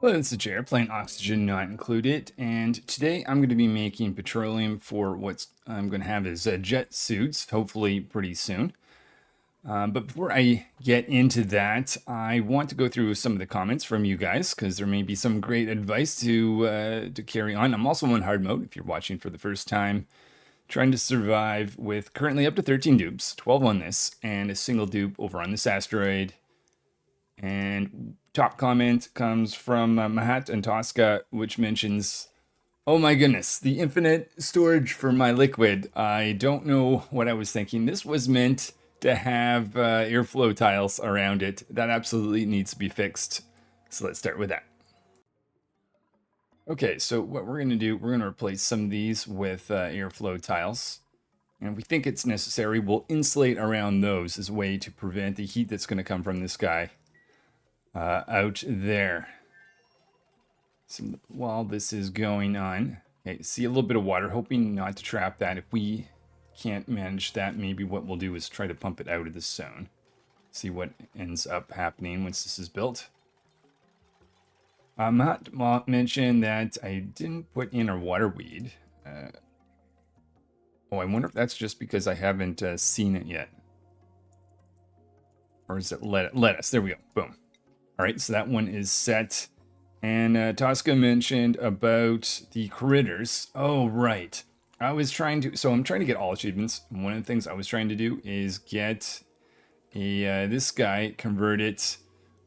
Hello, it's the chair, playing Oxygen Not Included, and today I'm going to be making petroleum for what I'm going to have as jet suits, hopefully pretty soon. But before I get into that, I want to go through some of the comments from you guys, because there may be some great advice to carry on. I'm also on hard mode, if you're watching for the first time, trying to survive with currently up to 13 dupes, 12 on this, and a single dupe over on this asteroid. And top comment comes from Mahat and Tosca, which mentions, oh my goodness, the infinite storage for my liquid. I don't know what I was thinking. This was meant to have airflow tiles around it. That absolutely needs to be fixed. So let's start with that. Okay, so what we're going to do, we're going to replace some of these with airflow tiles. And if we think it's necessary, we'll insulate around those as a way to prevent the heat that's going to come from this guy out there. So while this is going on, okay, see a little bit of water, hoping not to trap that. If we can't manage that, maybe what we'll do is try to pump it out of the zone. See what ends up happening once this is built. Matt mentioned that I didn't put in our water weed. Oh, I wonder if that's just because I haven't seen it yet. Or is it lettuce? There we go. Boom. All right, so that one is set. And Tosca mentioned about the critters. Oh, right. I'm trying to get all achievements. One of the things I was trying to do is get this guy, convert it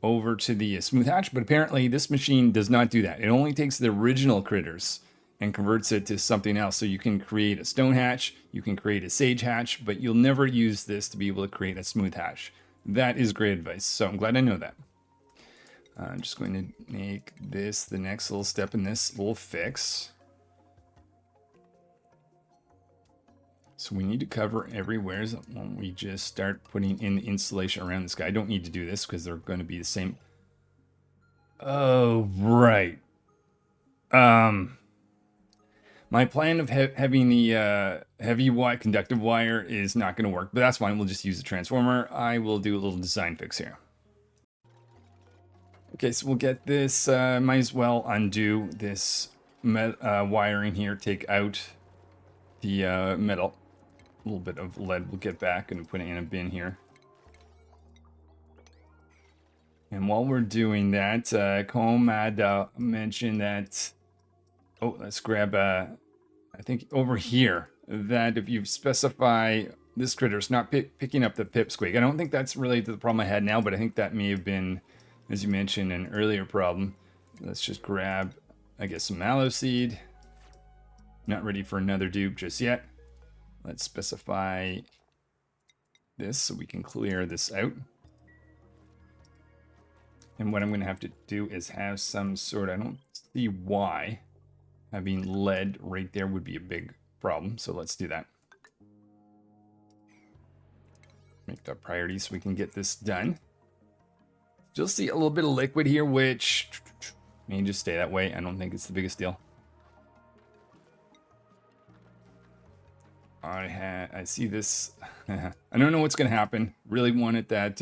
over to the smooth hatch, but apparently this machine does not do that. It only takes the original critters and converts it to something else. So you can create a stone hatch, you can create a sage hatch, but you'll never use this to be able to create a smooth hatch. That is great advice, so I'm glad I know that. I'm just going to make this the next little step in this little fix. So we need to cover everywhere when we just start putting in the insulation around this guy. I don't need to do this because they're going to be the same. Oh, right. My plan of having the heavy conductive wire is not going to work, but that's fine. We'll just use the transformer. I will do a little design fix here. Okay, so we'll get this, might as well undo this wiring here, take out the metal. A little bit of lead we'll get back and put it in a bin here. And while we're doing that, Com had mentioned that, oh, let's grab, I think over here, that if you specify this critter's not picking up the pip squeak. I don't think that's related to the problem I had now, but I think that may have been, as you mentioned, an earlier problem. Let's just grab, I guess, some mallow seed. Not ready for another dupe just yet. Let's specify this so we can clear this out. And what I'm going to have to do is have some sort of, I don't see why having lead right there would be a big problem. So let's do that. Make that priority so we can get this done. You'll see a little bit of liquid here, which may just stay that way. I don't think it's the biggest deal. I see this. I don't know what's going to happen. Really wanted that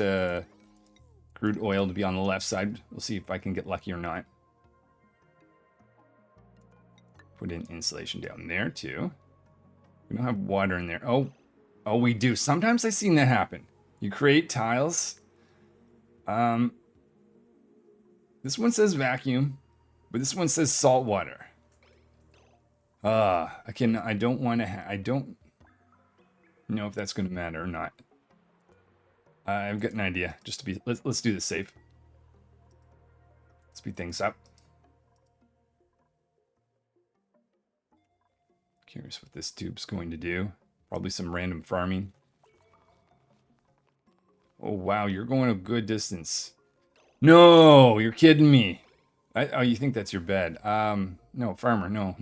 crude oil to be on the left side. We'll see if I can get lucky or not. Put in insulation down there too. We don't have water in there. Oh, we do. Sometimes I've seen that happen. You create tiles. This one says vacuum, but this one says salt water. I don't want to, I don't know if that's going to matter or not. I've got an idea, just to be, let's do this safe. Speed things up. Curious what this tube's going to do. Probably some random farming. Oh wow, you're going a good distance. No, you're kidding me. Oh, you think that's your bed. No, farmer, no.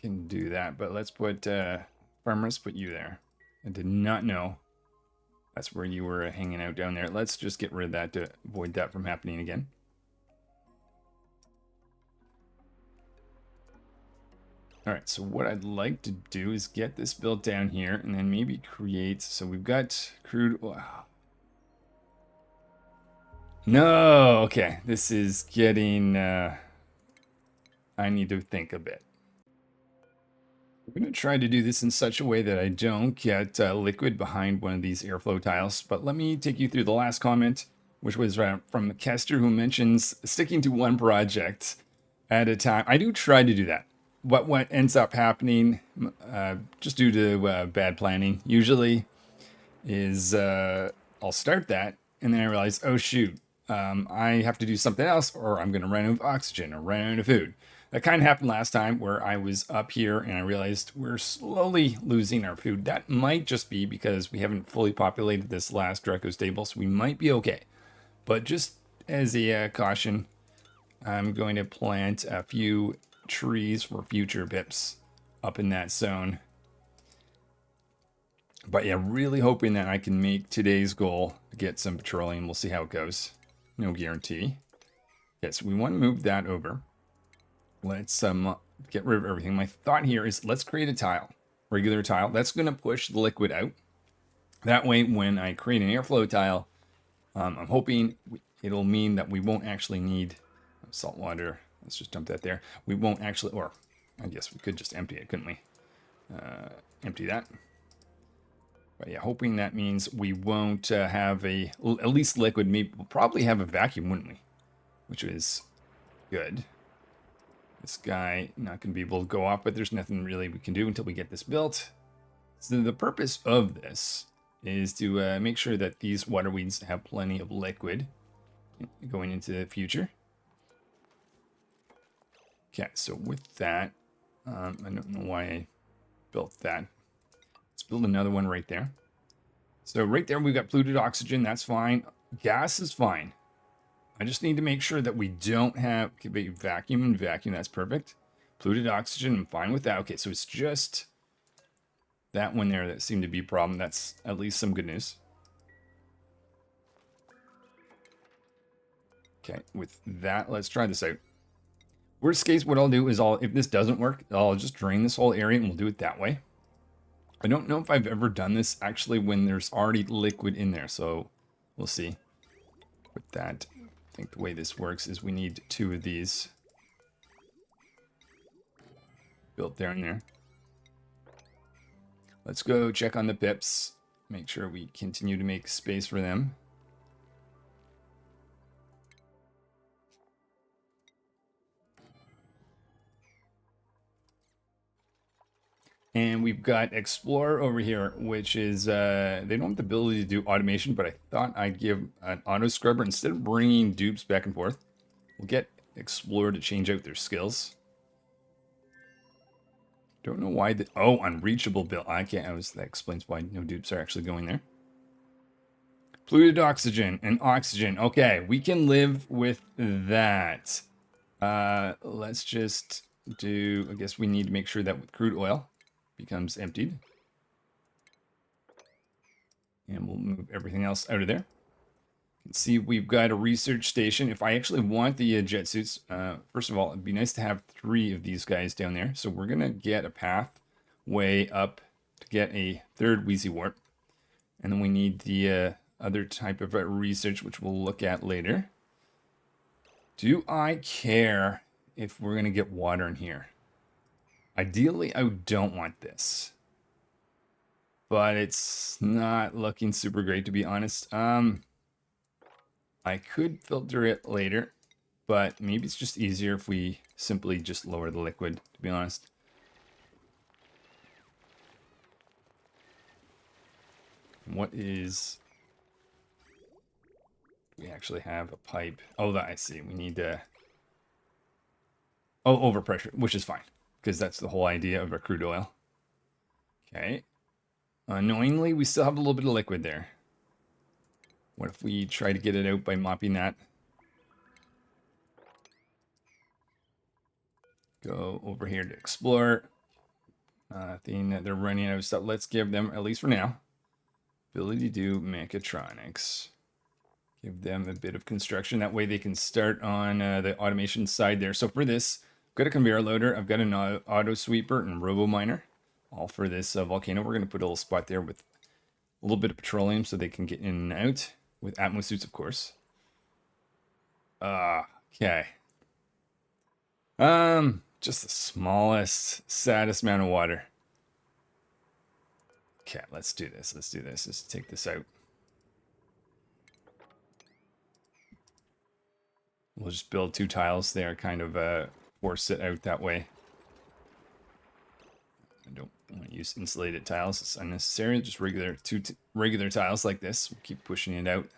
Can do that, but let's put, farmer, let's put you there. I did not know that's where you were hanging out down there. Let's just get rid of that to avoid that from happening again. All right, so what I'd like to do is get this built down here and then maybe create, so we've got crude oil. No, okay. This is getting, I need to think a bit. I'm going to try to do this in such a way that I don't get liquid behind one of these airflow tiles. But let me take you through the last comment, which was from Kester, who mentions sticking to one project at a time. I do try to do that. What ends up happening, just due to bad planning, usually is I'll start that and then I realize, oh shoot, I have to do something else, or I'm going to run out of oxygen or run out of food. That kind of happened last time where I was up here and I realized we're slowly losing our food. That might just be because we haven't fully populated this last Draco stable, so we might be okay. But just as a caution, I'm going to plant a few trees for future pips up in that zone. But yeah, really hoping that I can make today's goal, get some petroleum. We'll see how it goes. No guarantee. Okay, so we want to move that over. Let's get rid of everything. My thought here is let's create a tile, regular tile. That's going to push the liquid out. That way, when I create an airflow tile, I'm hoping it'll mean that we won't actually need salt water. Let's just dump that there. We won't actually, or I guess we could just empty it, couldn't we? Empty that. But yeah, hoping that means we won't have at least liquid. Maybe we'll probably have a vacuum, wouldn't we? Which is good. This guy not going to be able to go off, but there's nothing really we can do until we get this built. So the purpose of this is to make sure that these water weeds have plenty of liquid going into the future. Okay, so with that, I don't know why I built that. Let's build another one right there. So right there, we've got polluted oxygen. That's fine. Gas is fine. I just need to make sure that we don't have vacuum and vacuum. That's perfect. Polluted oxygen, I'm fine with that. Okay, so it's just that one there that seemed to be a problem. That's at least some good news. Okay, with that, let's try this out. Worst case, what I'll do is if this doesn't work, I'll just drain this whole area and we'll do it that way. I don't know if I've ever done this actually when there's already liquid in there, so we'll see. With that, I think the way this works is we need 2 of these built there and there. Let's go check on the pips. Make sure we continue to make space for them. And we've got Explorer over here, which is, they don't have the ability to do automation, but I thought I'd give an auto scrubber. Instead of bringing dupes back and forth, we'll get Explorer to change out their skills. Don't know why oh, unreachable build. That explains why no dupes are actually going there. Polluted oxygen and oxygen. Okay, we can live with that. Let's just do, I guess we need to make sure that with crude oil becomes emptied. And we'll move everything else out of there. You can see we've got a research station. If I actually want the jet suits, first of all, it'd be nice to have 3 of these guys down there. So we're going to get a pathway up to get a 3rd Wheezy Warp. And then we need the other type of research, which we'll look at later. Do I care if we're going to get water in here? Ideally, I don't want this. But it's not looking super great, to be honest. I could filter it later, but maybe it's just easier if we simply just lower the liquid, to be honest. What is... We actually have a pipe. Oh, I see. We need to... Oh, overpressure, which is fine, because that's the whole idea of our crude oil. Okay. Annoyingly, we still have a little bit of liquid there. What if we try to get it out by mopping that? Go over here to explore. Thing that they're running out of stuff. Let's give them, at least for now, ability to do mechatronics. Give them a bit of construction. That way they can start on the automation side there. So for this, I've got a conveyor loader. I've got an auto sweeper and robo miner. All for this volcano. We're going to put a little spot there with a little bit of petroleum so they can get in and out with Atmos suits, of course. Okay. Just the smallest, saddest amount of water. Okay, let's do this. Let's do this. Let's take this out. We'll just build 2 tiles there, kind of force it out that way. I don't want to use insulated tiles. It's unnecessary. Just regular tiles like this. We'll keep pushing it out.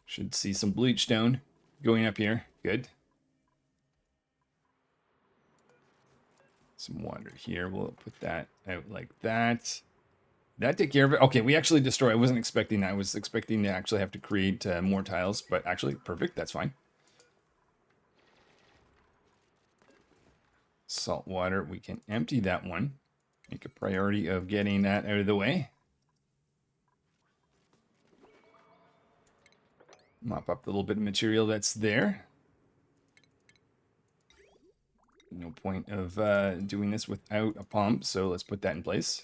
Should see some bleach stone going up here. Good. Some water here. We'll put that out like that. That take care of it. Okay, we actually destroy. I wasn't expecting that. I was expecting to actually have to create more tiles, but actually, perfect. That's fine. Salt water. We can empty that one. Make a priority of getting that out of the way. Mop up the little bit of material that's there. No point of doing this without a pump, so let's put that in place.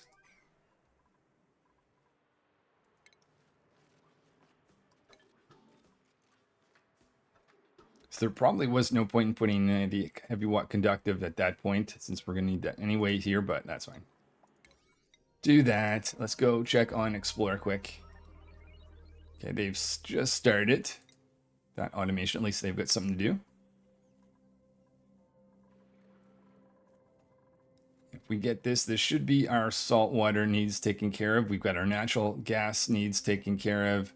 So there probably was no point in putting the heavy watt conductive at that point, since we're going to need that anyway here, but that's fine. Do that. Let's go check on Explore quick. Okay, they've just started that automation. At least they've got something to do. If we get this, this should be our salt water needs taken care of. We've got our natural gas needs taken care of.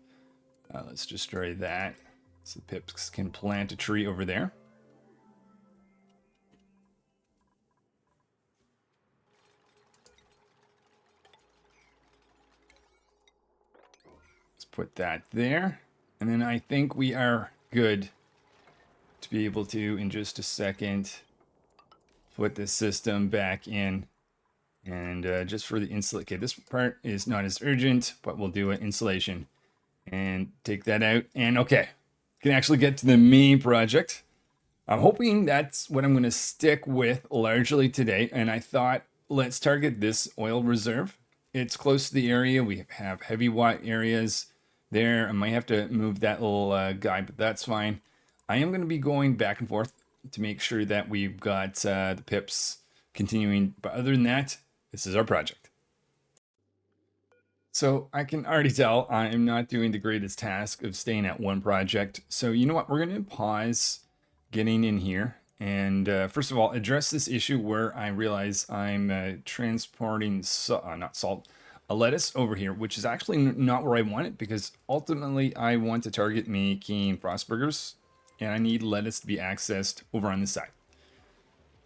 Let's destroy that so the pips can plant a tree over there. Let's put that there. And then I think we are good to be able to, in just a second, put the system back in. And just for the insulate, okay, this part is not as urgent, but we'll do an insulation and take that out. And okay, can actually get to the main project. I'm hoping that's what I'm going to stick with largely today. And I thought, let's target this oil reserve. It's close to the area. We have heavy watt areas there. I might have to move that little guy, but that's fine. I am going to be going back and forth to make sure that we've got the pips continuing. But other than that, this is our project. So I can already tell I'm not doing the greatest task of staying at one project. So you know what? We're going to pause getting in here. And first of all, address this issue where I realize I'm transporting, not salt, a lettuce over here, which is actually not where I want it, because ultimately I want to target making frost burgers, and I need lettuce to be accessed over on this side.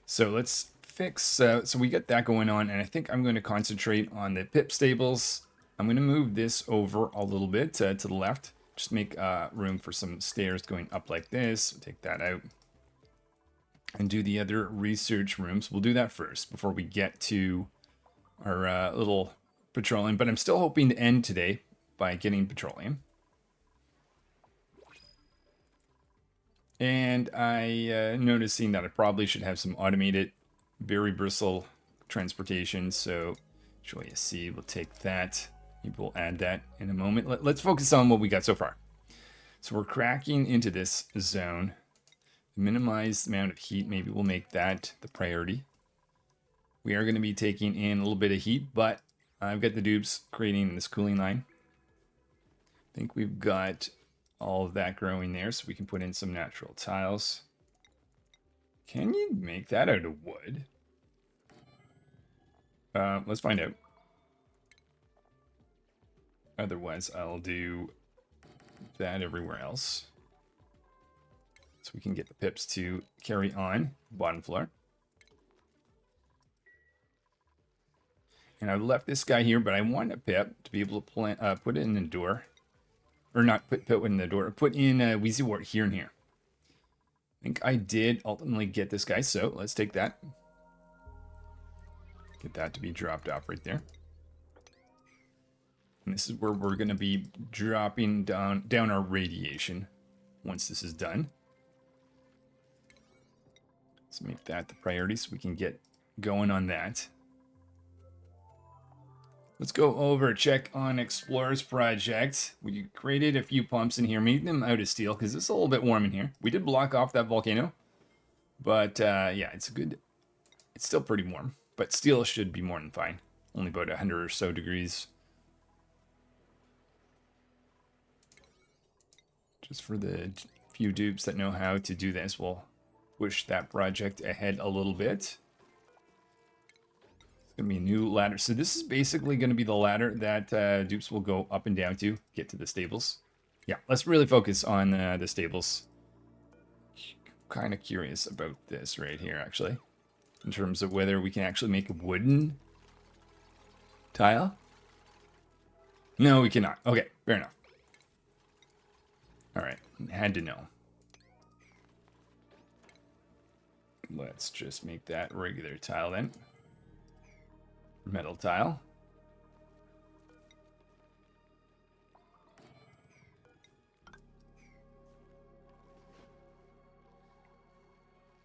So let's fix, so we got that going on, and I think I'm going to concentrate on the Pip Stables. I'm going to move this over a little bit to the left, just make room for some stairs going up like this. Take that out. And do the other research rooms. We'll do that first before we get to our little petroleum. But I'm still hoping to end today by getting petroleum. And I noticing that I probably should have some automated berry bristle transportation. So Oasisse, we'll take that. Maybe we'll add that in a moment. Let's focus on what we got so far. So we're cracking into this zone. Minimize the amount of heat. Maybe we'll make that the priority. We are going to be taking in a little bit of heat, but I've got the dupes creating this cooling line. I think we've got all of that growing there, so we can put in some natural tiles. Can you make that out of wood? Let's find out. Otherwise, I'll do that everywhere else. So we can get the pips to carry on bottom floor. And I left this guy here, but I want a pip to be able to put it in the door. Or not put it in the door, put in a Wheezy Wart here and here. I think I did ultimately get this guy, so let's take that. Get that to be dropped off right there. And this is where we're going to be dropping down our radiation once this is done. Let's make that the priority so we can get going on that. Let's go over, check on Explorer's project. We created a few pumps in here, made them out of steel because it's a little bit warm in here. We did block off that volcano, but yeah, it's still pretty warm, but steel should be more than fine. Only about 100 or so degrees. Just for the few dupes that know how to do this, we'll push that project ahead a little bit. Gonna be a new ladder. So this is basically gonna be the ladder that dupes will go up and down to get to the stables. Yeah, let's really focus on the stables. Kind of curious about this right here, actually, in terms of whether we can actually make a wooden tile. No, we cannot. Okay, fair enough. All right, had to know. Let's just make that regular tile then. Metal tile.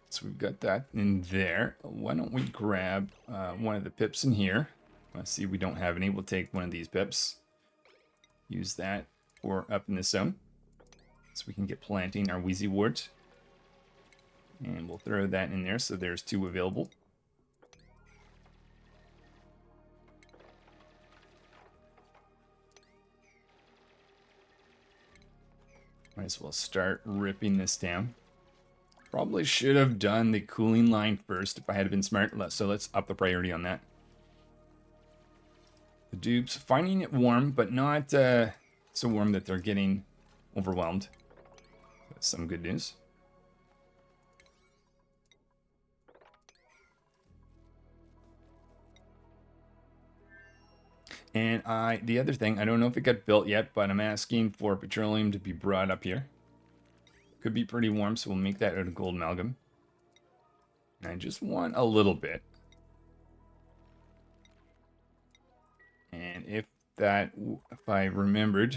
So we've got that in there. Why don't we grab one of the pips in here? Let's see, we don't have any. We'll take one of these pips. Use that for up in the zone. So we can get planting our Wheezy wart. And we'll throw that in there so there's 2 available. Might as well start ripping this down. Probably should have done the cooling line first if I had been smart. So let's up the priority on that. The dupes, finding it warm, but not so warm that they're getting overwhelmed. That's some good news. And the other thing, I don't know if it got built yet, but I'm asking for petroleum to be brought up here. Could be pretty warm, so we'll make that out of gold amalgam. And I just want a little bit. And if I remembered,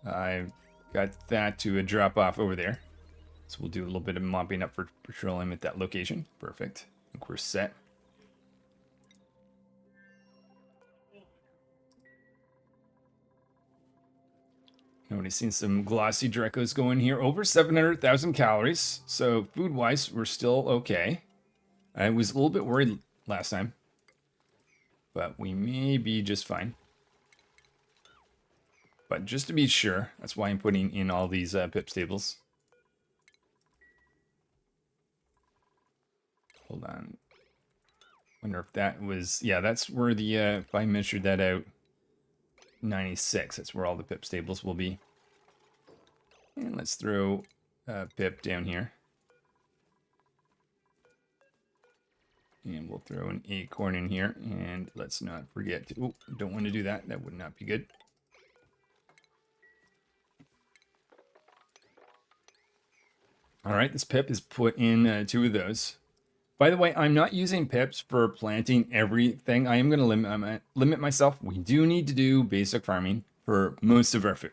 I got that to drop off over there. So we'll do a little bit of mopping up for petroleum at that location. Perfect. I think we're set. Nobody's seen some glossy Drecos go in here. Over 700,000 calories. So food-wise, we're still okay. I was a little bit worried last time. But we may be just fine. But just to be sure, that's why I'm putting in all these Pip Stables. Hold on. Wonder if that was... Yeah, that's where the... if I measured that out... 96. That's where all the Pip Stables will be. And let's throw Pip down here. And we'll throw an acorn in here. And let's not forget to... Oh, don't want to do that. That would not be good. All right, this Pip is put in 2 of those. By the way, I'm not using pips for planting everything. I am going to limit myself. We do need to do basic farming for most of our food.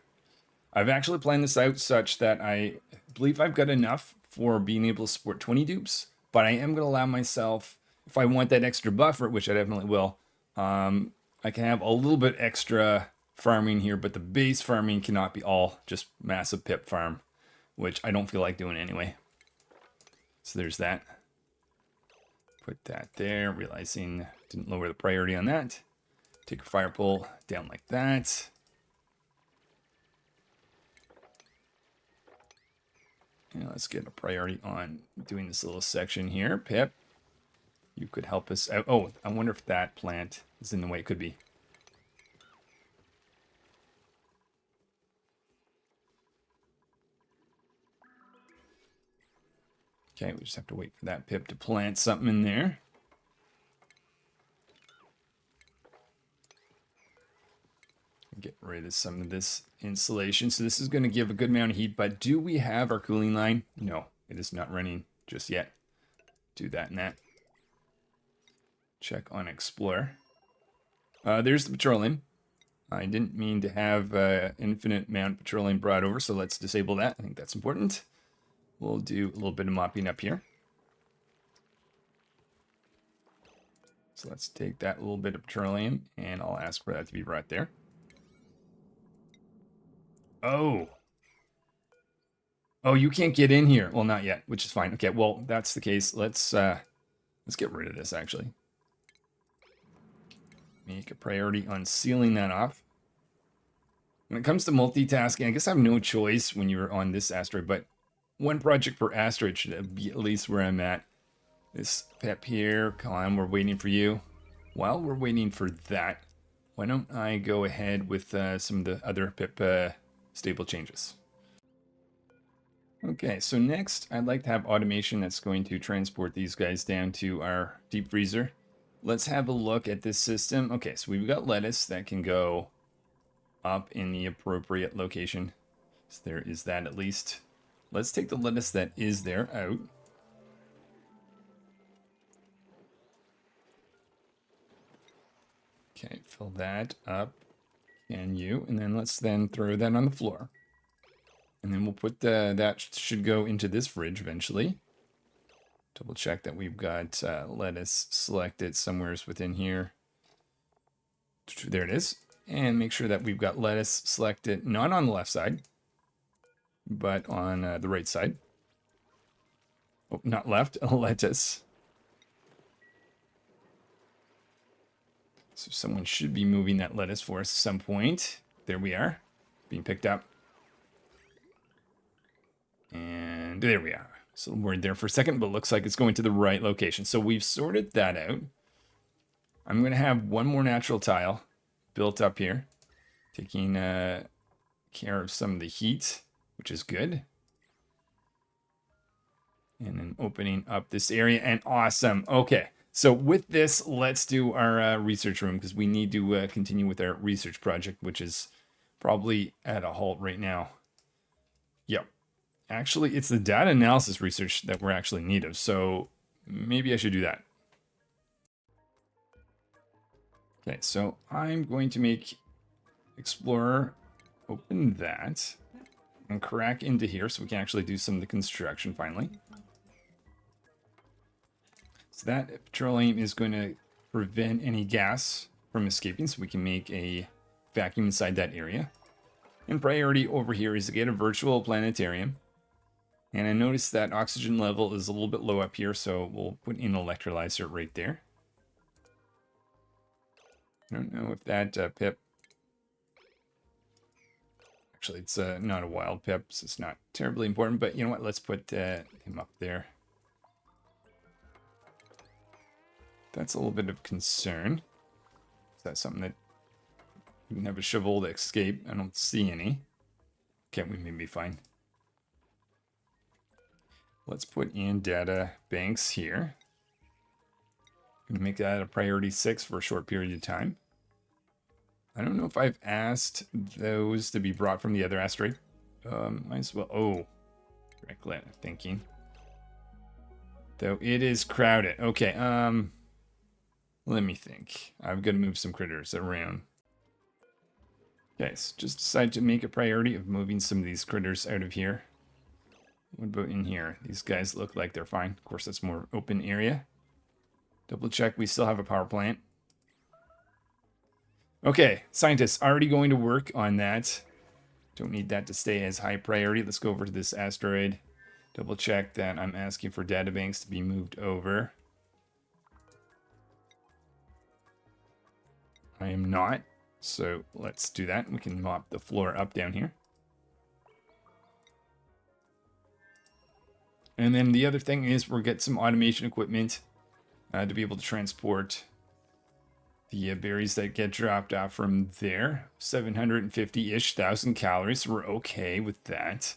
I've actually planned this out such that I believe I've got enough for being able to support 20 dupes, but I am going to allow myself, if I want that extra buffer, which I definitely will, I can have a little bit extra farming here, but the base farming cannot be all just massive pip farm, which I don't feel like doing anyway. So there's that. Put that there, realizing didn't lower the priority on that. Take a fire pole down like that. And let's get a priority on doing this little section here. Pip, you could help us out. Oh, I wonder if that plant is in the way. It could be. Okay, we just have to wait for that Pip to plant something in there. Get rid of some of this insulation. So this is going to give a good amount of heat, but do we have our cooling line? No, it is not running just yet. Do that and that. Check on Explorer. There's the petroleum. I didn't mean to have infinite amount of petroleum brought over, so let's disable that. I think that's important. We'll do a little bit of mopping up here. So let's take that little bit of petroleum, and I'll ask for that to be brought there. Oh. Oh, you can't get in here. Well, not yet, which is fine. Okay, well, that's the case. Let's get rid of this, actually. Make a priority on sealing that off. When it comes to multitasking, I guess I have no choice when you're on this asteroid, but one project per asteroid should be at least where I'm at. This Pep here, come on, we're waiting for you. While we're waiting for that, why don't I go ahead with some of the other Pip stable changes. Okay, so next I'd like to have automation that's going to transport these guys down to our deep freezer. Let's have a look at this system. Okay, so we've got lettuce that can go up in the appropriate location. So there is that at least. Let's take the lettuce that is there out. Okay, fill that up. Can you? And then let's then throw that on the floor. And then we'll put that should go into this fridge eventually. Double check that we've got lettuce selected somewhere within here. There it is. And make sure that we've got lettuce selected, not on the left side, but on the right side. Oh, not left, lettuce. So someone should be moving that lettuce for us at some point. There we are, being picked up. And there we are. So we're there for a second, but looks like it's going to the right location. So we've sorted that out. I'm going to have one more natural tile built up here, taking care of some of the heat, which is good. And then opening up this area, and awesome. Okay, so with this, let's do our research room, because we need to continue with our research project, which is probably at a halt right now. Yep. Actually, it's the data analysis research that we're actually in need of, so maybe I should do that. Okay, so I'm going to make Explorer open that and crack into here so we can actually do some of the construction finally. So that petroleum is going to prevent any gas from escaping, so we can make a vacuum inside that area. And priority over here is to get a virtual planetarium. And I noticed that oxygen level is a little bit low up here, so we'll put in an electrolyzer right there. I don't know if that Pip... Actually, it's not a wild Pip, so it's not terribly important, but you know what? Let's put him up there. That's a little bit of concern. Is that something that we can have a shovel to escape? I don't see any. Okay, we may be fine. Let's put in data banks here. Make that a priority 6 for a short period of time. I don't know if I've asked those to be brought from the other asteroid. Might as well. Oh, correctly thinking. Though it is crowded. Okay. Let me think. I've got to move some critters around. Okay, so just decide to make a priority of moving some of these critters out of here. What about in here? These guys look like they're fine. Of course, that's more open area. Double check, we still have a power plant. Okay, scientists already going to work on that. Don't need that to stay as high priority. Let's go over to this asteroid. Double check that I'm asking for databanks to be moved over. I am not. So let's do that. We can mop the floor up down here. And then the other thing is we'll get some automation equipment to be able to transport the berries that get dropped off from there. 750-ish thousand calories. So we're okay with that.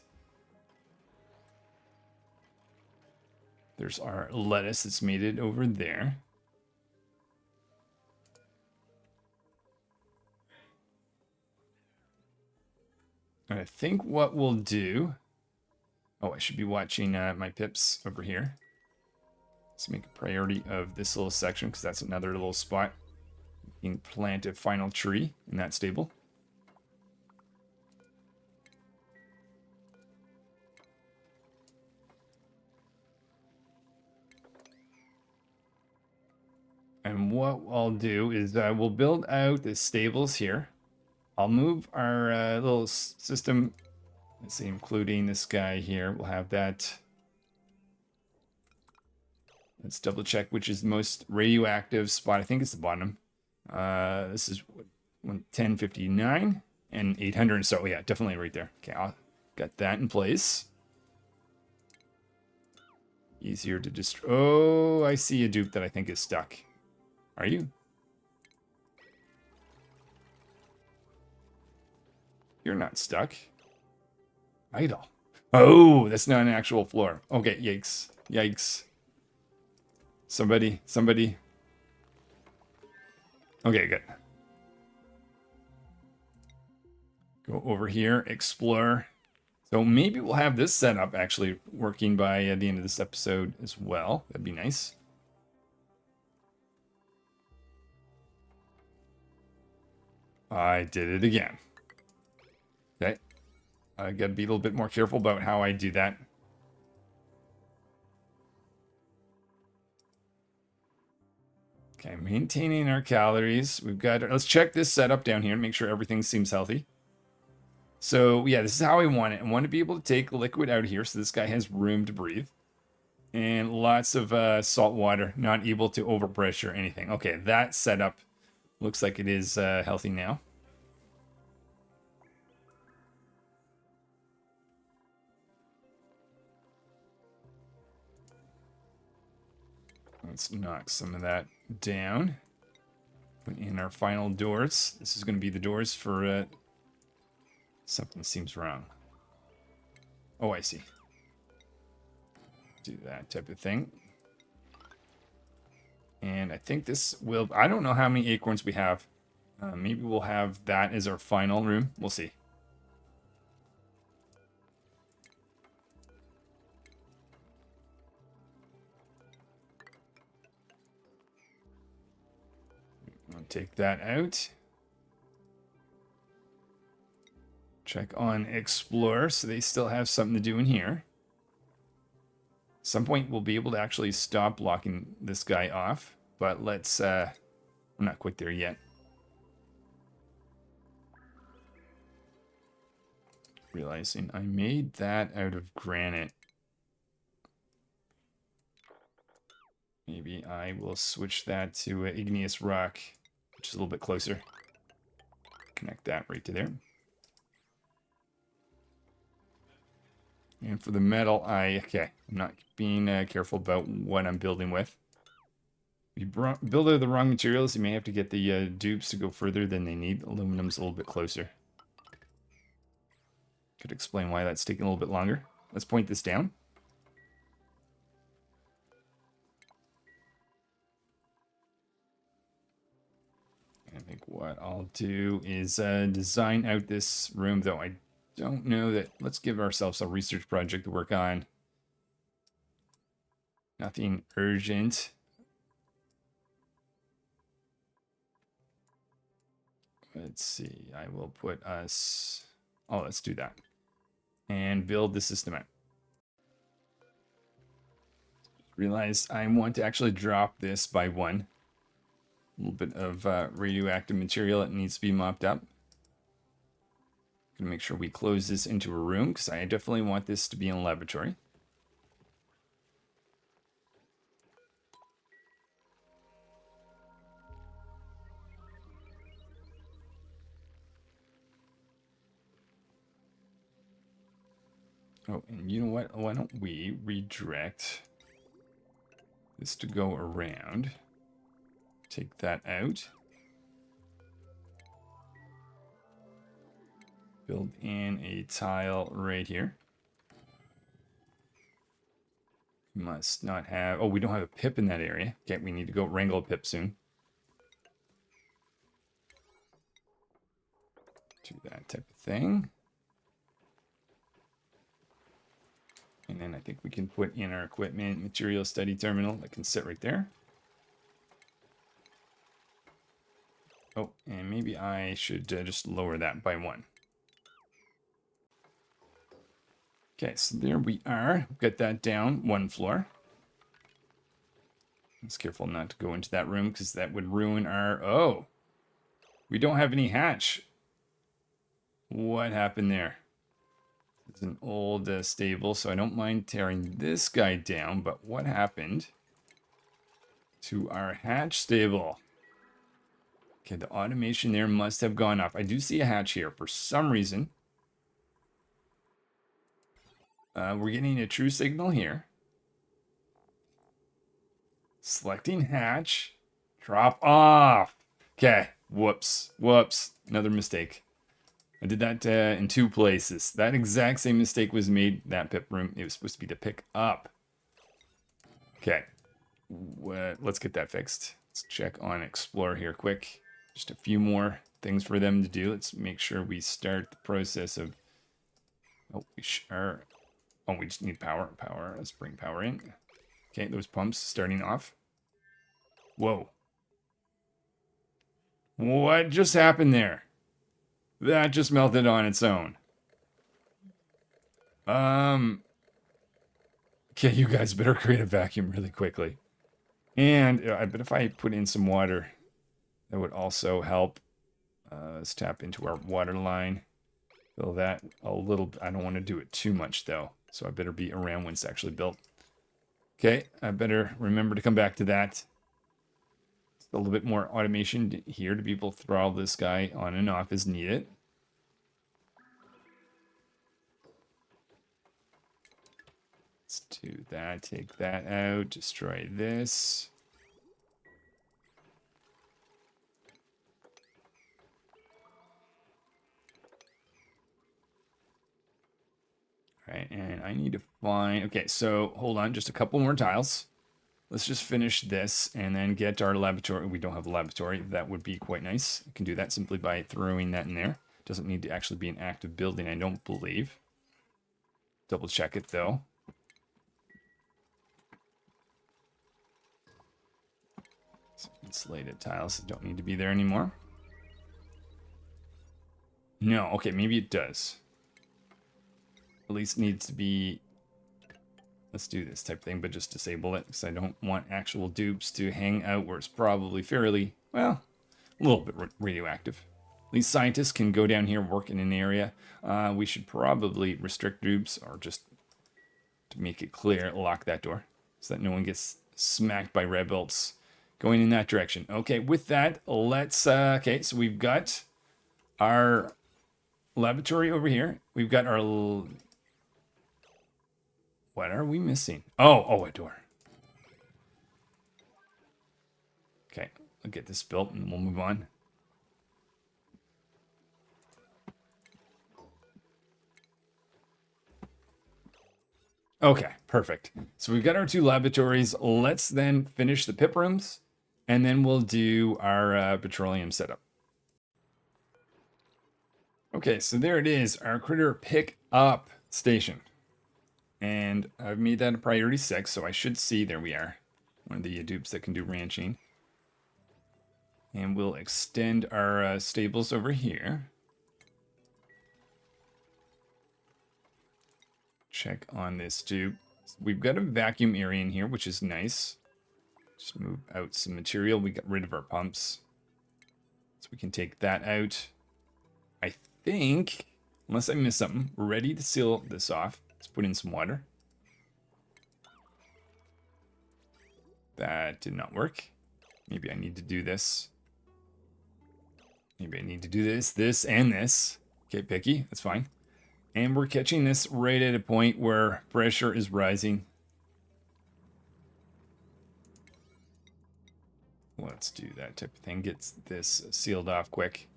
There's our lettuce that's made it over there. And I think what we'll do... Oh, I should be watching my pips over here. Let's make a priority of this little section, because that's another little spot. We can plant a final tree in that stable. And what I'll do is we'll build out the stables here. I'll move our little system, let's see, including this guy here. We'll have that. Let's double check which is the most radioactive spot. I think it's the bottom. This is 1059 and 800. So yeah, definitely right there. Okay, I'll got that in place. Easier to destroy. Oh, I see a dupe that I think is stuck. Are you? You're not stuck. Idle. Oh, that's not an actual floor. Okay, yikes. Yikes. Somebody. Okay, good. Go over here, explore. So maybe we'll have this setup actually working by the end of this episode as well. That'd be nice. I did it again. Okay. I gotta be a little bit more careful about how I do that. Okay, maintaining our calories. We've got, let's check this setup down here and make sure everything seems healthy. So yeah, this is how I want it. I want to be able to take liquid out of here so this guy has room to breathe. And lots of salt water, not able to overpressure anything. Okay, that setup looks like it is healthy now. Let's knock some of that down. Put in our final doors. This is going to be the doors for something seems wrong. Oh, I see. Do that type of thing. And I think this will, I don't know how many acorns we have. Maybe we'll have that as our final room. We'll see. I'll take that out. Check on Explore, so they still have something to do in here. At some point, we'll be able to actually stop blocking this guy off, but let's, we're not quite there yet. Realizing I made that out of granite. Maybe I will switch that to igneous rock, which is a little bit closer. Connect that right to there. And for the metal, okay, I'm not being careful about what I'm building with. If you build out the wrong materials, you may have to get the dupes to go further than they need. Aluminum's a little bit closer. Could explain why that's taking a little bit longer. Let's point this down. I think what I'll do is design out this room, though I don't know that. Let's give ourselves a research project to work on. Nothing urgent. Let's see. I will put us. Oh, let's do that. And build the system out. Realized I want to actually drop this by 1. A little bit of radioactive material that needs to be mopped up. Gonna make sure we close this into a room because I definitely want this to be in a laboratory. Oh, and you know what? Why don't we redirect this to go around? Take that out. Build in a tile right here. Must not have... Oh, we don't have a pip in that area. Okay, we need to go wrangle a pip soon. Do that type of thing. And then I think we can put in our equipment material study terminal that can sit right there. Oh, and maybe I should just lower that by 1. Okay, so there we are. Get that down 1 floor. Let's careful not to go into that room because that would ruin our... Oh, we don't have any hatch. What happened there? It's an old stable, so I don't mind tearing this guy down, but what happened to our hatch stable? Okay, the automation there must have gone off. I do see a hatch here for some reason. We're getting a true signal here. Selecting hatch. Drop off. Okay, whoops, whoops. Another mistake. I did that in 2 places. That exact same mistake was made that pip room. It was supposed to be to pick up. Okay, let's get that fixed. Let's check on Explore here quick. Just a few more things for them to do. Let's make sure we start the process of... Oh, we just need power. Power. Let's bring power in. Okay, those pumps starting off. Whoa. What just happened there? That just melted on its own. Okay, you guys better create a vacuum really quickly. And I bet if I put in some water, that would also help. Let's tap into our water line. Fill that a little. I don't want to do it too much though, so I better be around when it's actually built. Okay, I better remember to come back to that. A little bit more automation here to be able to throttle this guy on and off as needed. Let's do that. Take that out. Destroy this. All right, and I need to find... Okay, so hold on. Just a couple more tiles. Let's just finish this and then get our laboratory. We don't have a laboratory. That would be quite nice. I can do that simply by throwing that in there. Doesn't need to actually be an active building, I don't believe. Double check it, though. Some insulated tiles that don't need to be there anymore. No, okay, maybe it does. At least needs to be... Let's do this type of thing, but just disable it because I don't want actual dupes to hang out where it's probably fairly, well, a little bit radioactive. At least scientists can go down here, work in an area. We should probably restrict dupes, or just to make it clear, lock that door so that no one gets smacked by red bolts going in that direction. Okay, with that, let's, okay, so we've got our laboratory over here. We've got our... What are we missing? Oh, a door. Okay, I'll get this built and we'll move on. Okay, perfect. So we've got our 2 laboratories. Let's then finish the pip rooms, and then we'll do our petroleum setup. Okay, so there it is, our critter pick up station. And I've made that a priority 6, so I should see, there we are, one of the dupes that can do ranching. And we'll extend our stables over here. Check on this dupe. We've got a vacuum area in here, which is nice. Just move out some material. We got rid of our pumps. So we can take that out. I think, unless I missed something, we're ready to seal this off. Let's put in some water. That did not work. Maybe I need to do this. Maybe I need to do this, and this. Okay, picky. That's fine. And we're catching this right at a point where pressure is rising. Let's do that type of thing. Get this sealed off quick.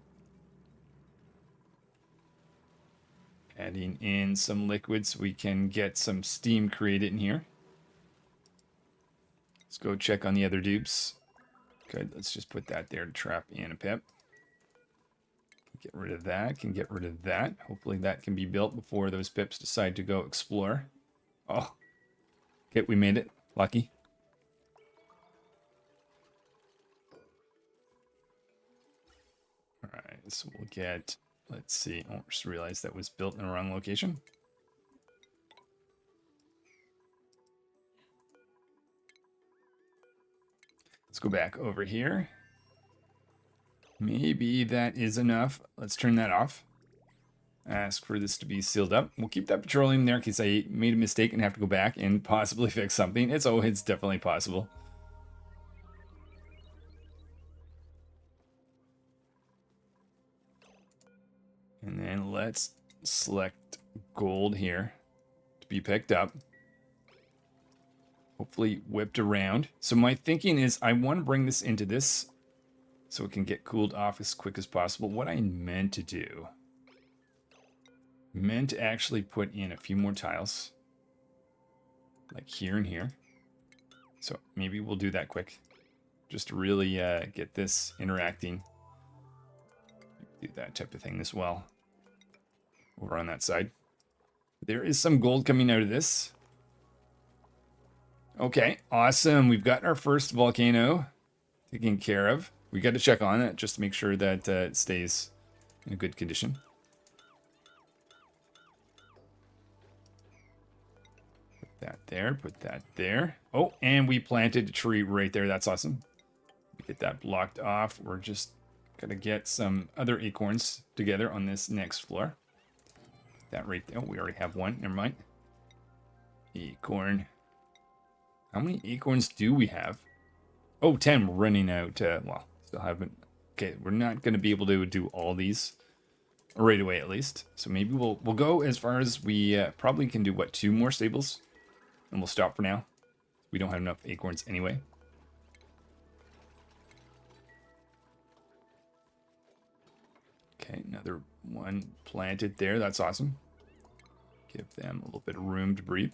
Adding in some liquid so we can get some steam created in here. Let's go check on the other dupes. Good, let's just put that there to trap in a pip. Get rid of that, can get rid of that. Hopefully that can be built before those pips decide to go explore. Oh, okay, we made it. Lucky. All right, so we'll get... Let's see. Oh, just realized that was built in the wrong location. Let's go back over here. Maybe that is enough. Let's turn that off. Ask for this to be sealed up. We'll keep that petroleum there in case I made a mistake and have to go back and possibly fix something. It's definitely possible. And then let's select gold here to be picked up. Hopefully whipped around. So my thinking is I want to bring this into this so it can get cooled off as quick as possible. What I meant to do, meant to actually put in a few more tiles. Like here and here. So maybe we'll do that quick. Just to really get this interacting. Do that type of thing as well. Over on that side. There is some gold coming out of this. Okay, awesome. We've got our first volcano taken care of. We got to check on it just to make sure that it stays in a good condition. Put that there, put that there. Oh, and we planted a tree right there. That's awesome. Get that blocked off. We're just got to get some other acorns together on this next floor. That right there. Oh, we already have one. Never mind. Acorn. How many acorns do we have? Oh, 10. We're running out. Well, still haven't. Okay, we're not going to be able to do all these right away, at least. So maybe we'll go as far as we probably can do, what, 2 more stables? And we'll stop for now. We don't have enough acorns anyway. Okay, another one planted there. That's awesome. Give them a little bit of room to breathe.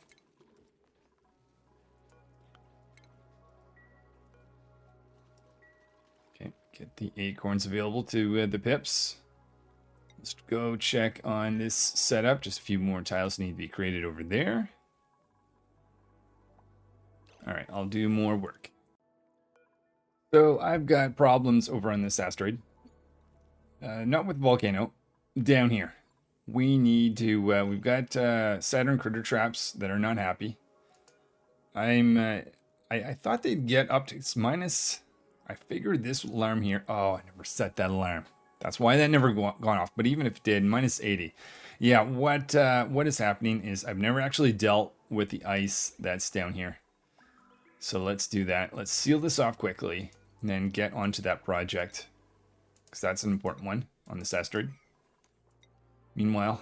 Okay, get the acorns available to the pips. Let's go check on this setup. Just a few more tiles need to be created over there. All right, I'll do more work. So I've got problems over on this asteroid. Not with volcano. Down here. We need to, we've got Saturn critter traps that are not happy. I thought they'd get up to, it's minus, I figured this alarm here, oh, I never set that alarm. That's why that never gone off, but even if it did, minus 80. Yeah, what is happening is I've never actually dealt with the ice that's down here. So let's do that. Let's seal this off quickly, and then get onto that project, because that's an important one on this asteroid. Meanwhile,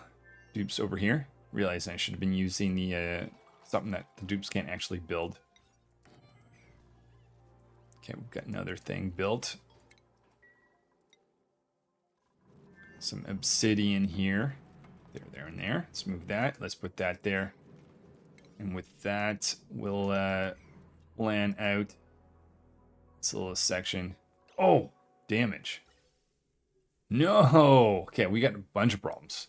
dupes over here. Realizing I should have been using the something that the dupes can't actually build. Okay, we've got another thing built. Some obsidian here. There, and there. Let's move that. Let's put that there. And with that, we'll plan out this little section. Oh, damage. No. Okay, we got a bunch of problems.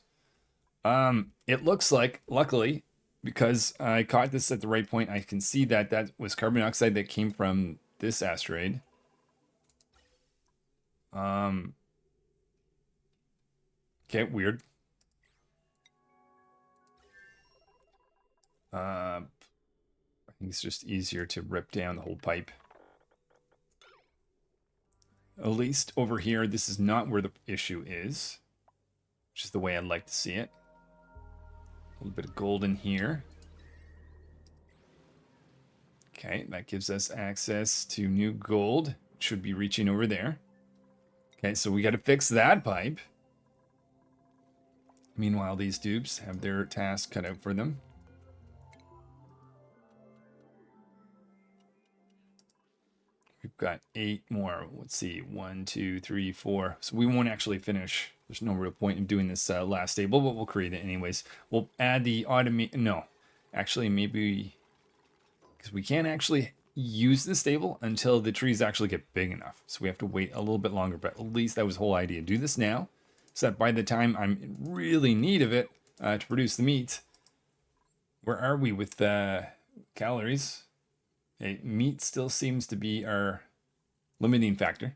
It looks like, luckily, because I caught this at the right point, I can see that that was carbon dioxide that came from this asteroid. Okay, weird. I think it's just easier to rip down the whole pipe. At least over here, this is not where the issue is, which is the way I'd like to see it. A little bit of gold in here. Okay, that gives us access to new gold. Should be reaching over there. Okay, so we got to fix that pipe. Meanwhile, these dupes have their task cut out for them. We've got 8 more. Let's see, 1, 2, 3, 4. So we won't actually finish. There's no real point in doing this last stable, but we'll create it anyways. We'll add the automate. No, actually, maybe because we can't actually use the stable until the trees actually get big enough. So we have to wait a little bit longer. But at least that was the whole idea. Do this now, so that by the time I'm in really need of it to produce the meat. Where are we with calories? Okay, meat still seems to be our limiting factor.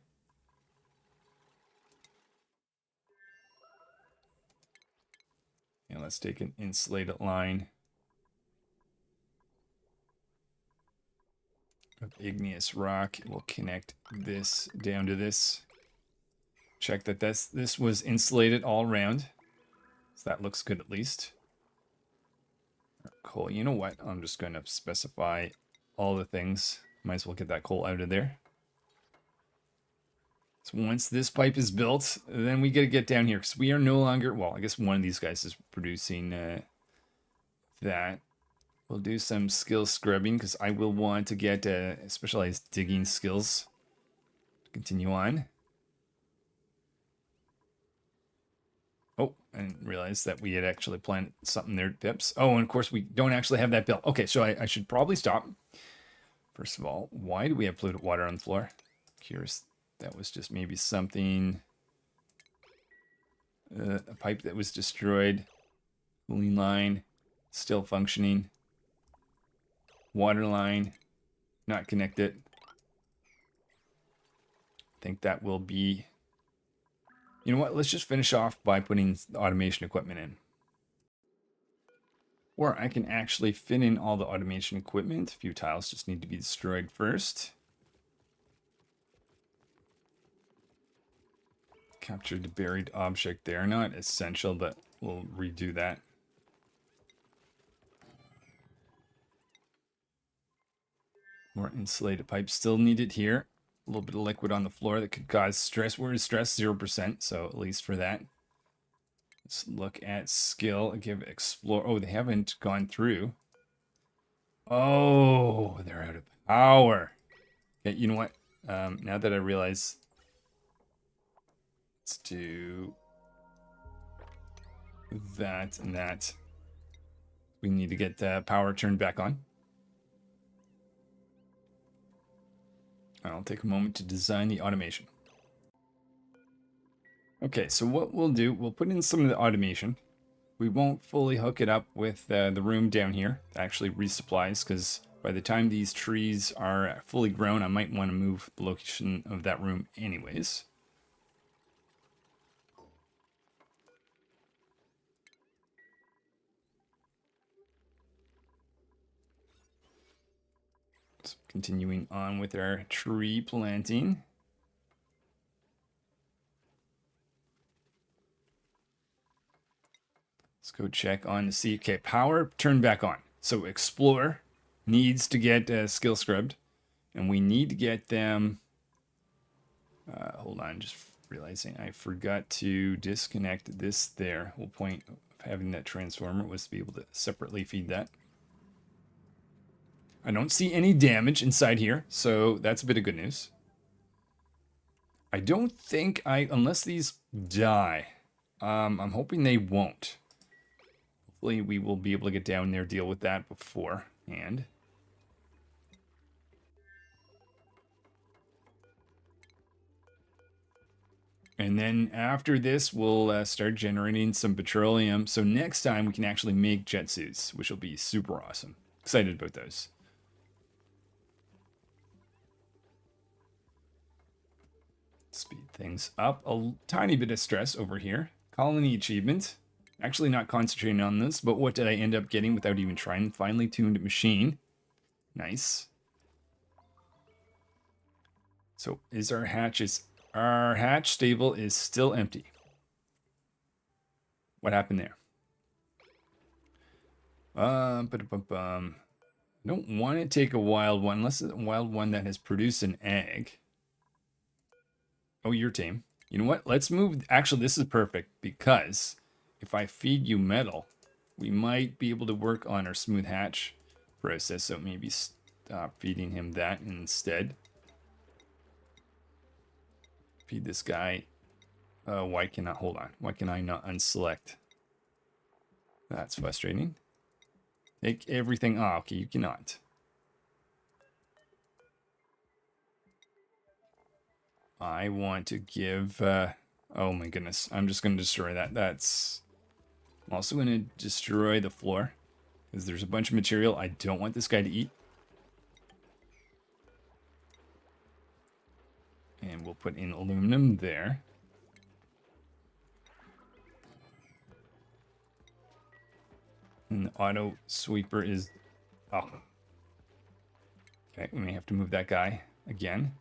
And let's take an insulated line. of igneous rock. We'll connect this down to this. Check that this was insulated all around. So that looks good at least. Cool. You know what? I'm just going to specify all the things. Might as well get that coal out of there. So once this pipe is built, then we got to get down here because we are no longer, well, I guess one of these guys is producing that. We'll do some skill scrubbing because I will want to get specialized digging skills. Continue on. Oh, I didn't realize that we had actually planted something there, Pips. Oh, and of course we don't actually have that built. Okay, so I should probably stop. First of all, why do we have polluted water on the floor? Curious. That was just maybe something, a pipe that was destroyed, cooling line, still functioning, water line, not connected. I think that will be, you know what, let's just finish off by putting the automation equipment in. Or I can actually fit in all the automation equipment. A few tiles just need to be destroyed first. Captured the buried object there. Not essential, but we'll redo that. More insulated pipe still needed here. A little bit of liquid on the floor that could cause stress. Where is stress? 0%, so at least for that. Let's look at skill. Give explore. Oh, they haven't gone through. Oh, they're out of power. Okay, you know what? Now that I realize, let's do that and that. We need to get power turned back on. I'll take a moment to design the automation. Okay, so what we'll do, we'll put in some of the automation. We won't fully hook it up with the room down here to actually resupplies, because by the time these trees are fully grown, I might want to move the location of that room anyways. So continuing on with our tree planting. Let's go check on to see. Okay, power turned back on. So explore needs to get skill scrubbed, and we need to get them. Hold on, just realizing I forgot to disconnect this there. The whole point of having that transformer was to be able to separately feed that. I don't see any damage inside here, so that's a bit of good news. I don't think unless these die, I'm hoping they won't. Hopefully we will be able to get down there, deal with that beforehand. And then after this, we'll start generating some petroleum. So next time we can actually make jet suits, which will be super awesome. Excited about those. Speed things up. A tiny bit of stress over here. Colony achievement. Actually not concentrating on this, but what did I end up getting without even trying? Finely tuned machine. Nice. So is our hatch stable is still empty. What happened there? I don't want to take a wild one unless it's a wild one that has produced an egg. Oh, you're tame. You know what? Let's move. Actually, this is perfect because if I feed you metal, we might be able to work on our smooth hatch process. So maybe stop feeding him that instead. Feed this guy. Why cannot hold on? Why can I not unselect? That's frustrating. Take everything. Oh, okay, you cannot. I want to give. Oh my goodness! I'm just going to destroy that. I'm also going to destroy the floor because there's a bunch of material I don't want this guy to eat. And we'll put in aluminum there. And the auto sweeper is... Oh. Okay, we may have to move that guy again.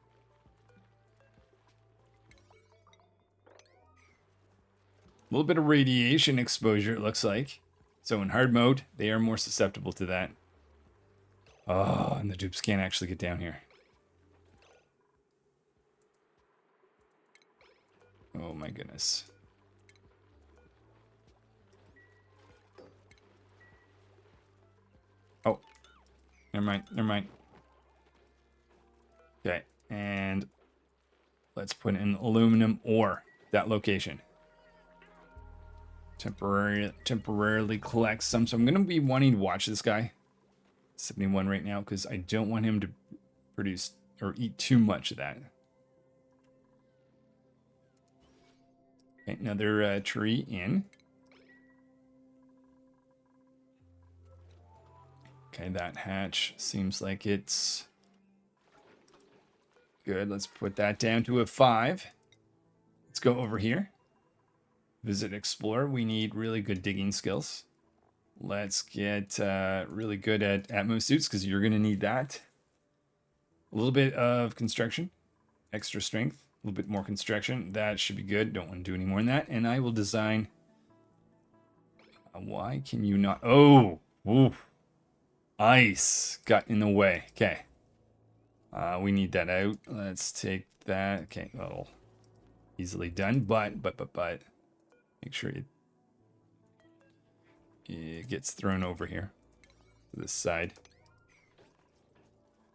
A little bit of radiation exposure, it looks like. So in hard mode, they are more susceptible to that. Oh, and the dupes can't actually get down here. Oh my goodness. Oh, never mind, never mind. Okay, and let's put in aluminum ore, that location. Temporarily collect some. So I'm going to be wanting to watch this guy. 71 right now, because I don't want him to produce or eat too much of that. Okay, another tree in. Okay, that hatch seems like it's good. Let's put that down to a 5. Let's go over here. Visit Explore. We need really good digging skills. Let's get really good at Atmo suits, because you're going to need that. A little bit of construction. Extra strength. A little bit more construction. That should be good. Don't want to do any more than that. And I will design... why can you not... Oh! Oof. Ice got in the way. Okay. We need that out. Let's take that. Okay, well, easily done. But make sure it gets thrown over here to this side.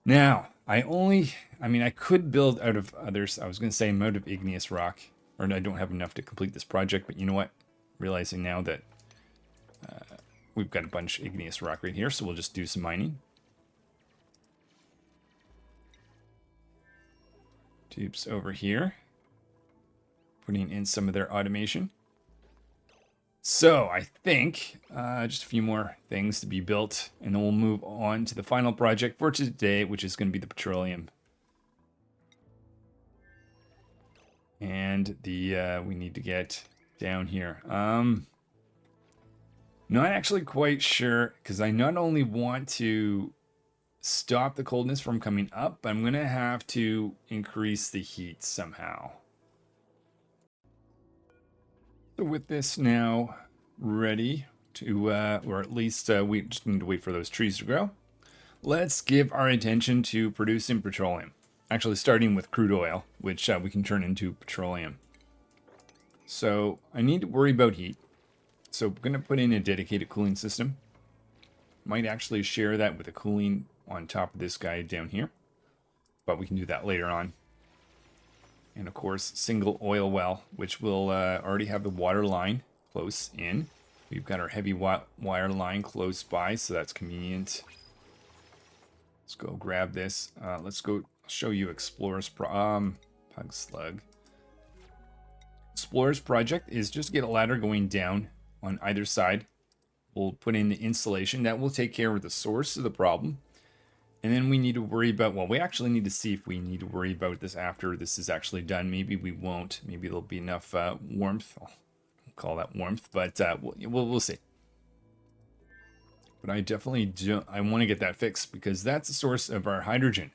Now, I could build out of others. I was going to say out of igneous rock, or I don't have enough to complete this project. But you know what? Realizing now that we've got a bunch of igneous rock right here, so we'll just do some mining. Tubes over here. Putting in some of their automation. So I think just a few more things to be built, and then we'll move on to the final project for today, which is going to be the petroleum. And the we need to get down here. Not actually quite sure, because I not only want to stop the coldness from coming up, but I'm going to have to increase the heat somehow. So with this now ready to, or at least we just need to wait for those trees to grow, let's give our attention to producing petroleum. Actually starting with crude oil, which we can turn into petroleum. So I need to worry about heat. So I'm going to put in a dedicated cooling system. Might actually share that with a cooling on top of this guy down here. But we can do that later on. And of course, single oil well, which will already have the water line close in. We've got our heavy wire line close by, so that's convenient. Let's go grab this. Let's go show you Explorer's Pug Slug. Explorer's project is just get a ladder going down on either side. We'll put in the insulation. That will take care of the source of the problem. And then we need to worry about, well, we actually need to see if we need to worry about this after this is actually done. Maybe we won't. Maybe there'll be enough warmth. I'll call that warmth, but we'll see. But I definitely do. I want to get that fixed, because that's the source of our hydrogen.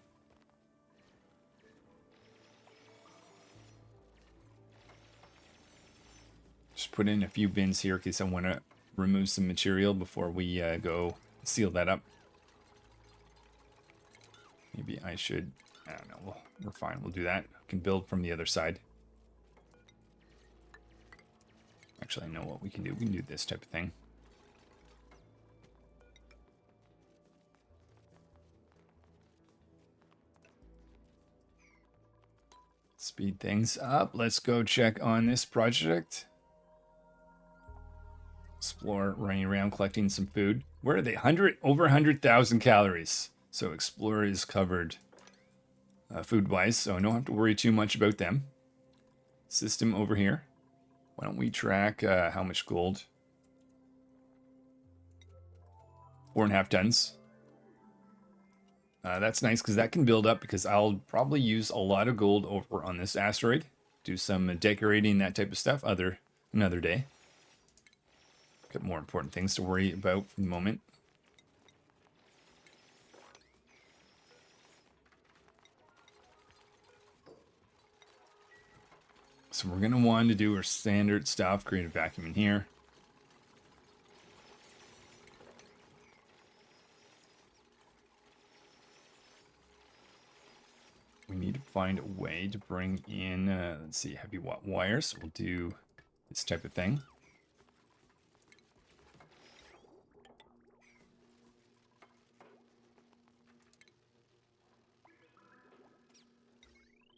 Just put in a few bins here in case I want to remove some material before we go seal that up. Maybe I should, I don't know, well, we're fine, we'll do that. We can build from the other side. Actually, I know what we can do. We can do this type of thing. Speed things up. Let's go check on this project. Explore, running around collecting some food. Where are they? Over 100,000 calories. So Explorer is covered food-wise, so I don't have to worry too much about them. System over here. Why don't we track how much gold? 4.5 tons. That's nice, because that can build up, because I'll probably use a lot of gold over on this asteroid. Do some decorating, that type of stuff, another day. Got more important things to worry about for the moment. So we're going to want to do our standard stuff, create a vacuum in here. We need to find a way to bring in, let's see, heavy wires. So we'll do this type of thing.